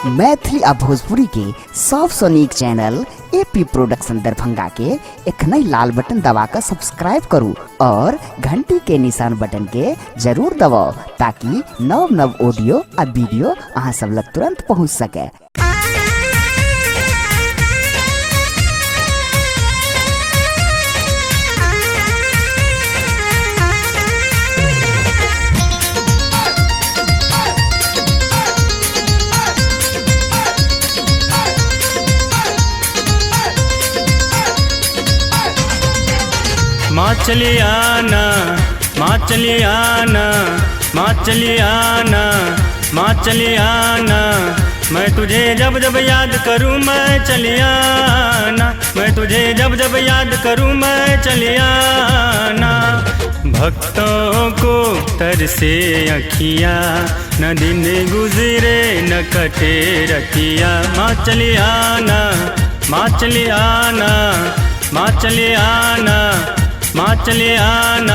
मैथिली आ भोजपुरी के सबसे नीक चैनल एपी प्रोडक्शन दरभंगा के एखनई लाल बटन दबाकर सब्सक्राइब करू और घंटी के निशान बटन के जरूर दबाओ ताकि नव नव ऑडियो आ वीडियो अहाँ सब लग तुरंत पहुँच सके। माँ चली आना, माँ चली आना, माँ चली आना, माँ चली आना, मैं तुझे जब जब याद करूँ मैं चली आना, मैं तुझे जब जब याद करूँ मैं चली आना। भक्तों को तरसे अखियाँ, न दिन गुजरे न कटे रतिया। माँ चली आना, माँ चली आना, माँ चली आना, माँ चली आना,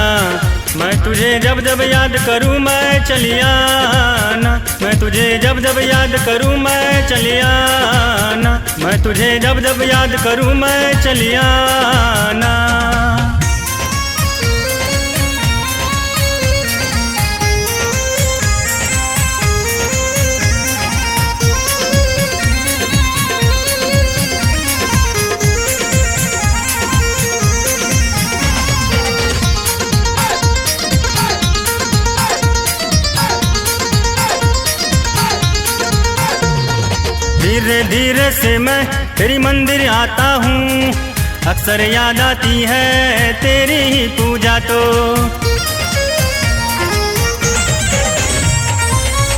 मैं तुझे जब जब याद करूँ मैं चली आना, मैं तुझे जब जब याद करूँ मैं चली आना, मैं तुझे जब जब याद करूँ मैं चली आना। धीरे धीरे से मैं तेरी मंदिर आता हूँ, अक्सर याद आती है तेरी ही पूजा तो।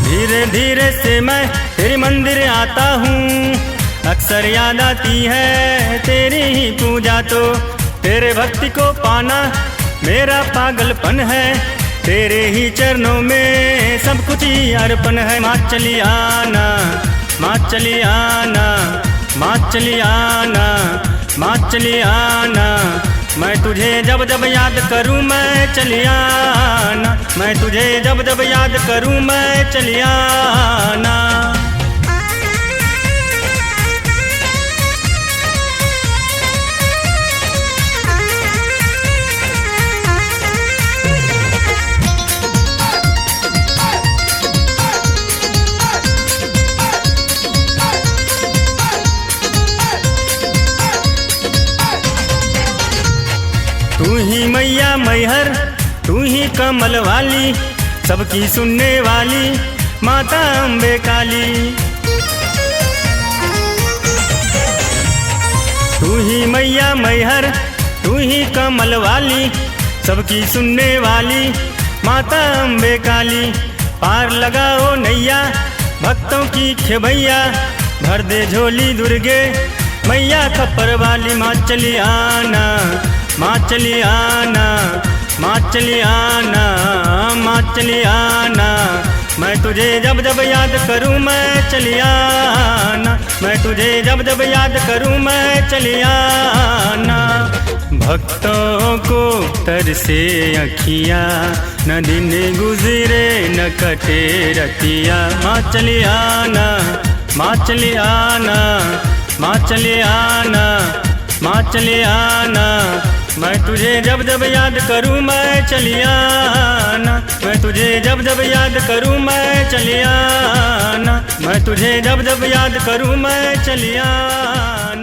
धीरे धीरे से मैं तेरी मंदिर आता हूँ, अक्सर याद आती है तेरी ही पूजा तो। तेरे भक्ति को पाना मेरा पागलपन है, तेरे ही चरणों में सब कुछ ही अर्पण है। माँ चली आना, माँ चली आना, माँ चली आना, माँ चली आना, मैं तुझे जब जब याद करूँ मैं चली आना, मैं तुझे जब जब याद करूँ मैं चली आना। तू ही मैया मैहर, तू ही कमल वाली, सबकी सुनने वाली माता अम्बे काली। तू ही मैया मैहर, तू ही कमल वाली, सबकी सुनने वाली माता अम्बे काली। पार लगाओ नैया भक्तों की खेवैया, भर दे झोली दुर्गे मैया खप्पर वाली। माँ चली आना, माँ चली आना, माँ चली आना, माँ चली आना, मैं तुझे जब जब याद करूँ मैं चली आना, मैं तुझे जब जब याद करूँ मैं चली आना। भक्तों को तरसे अखियाँ, न दिन गुजरे न कटे रतिया। माँ चली आना, माँ चली आना, माँ चली आना, माँ चली आना, मैं तुझे जब जब याद करूँ मैं चली आना, मैं तुझे जब जब याद करूँ मैं चली आना, मैं तुझे जब जब याद करूँ मैं चली आना।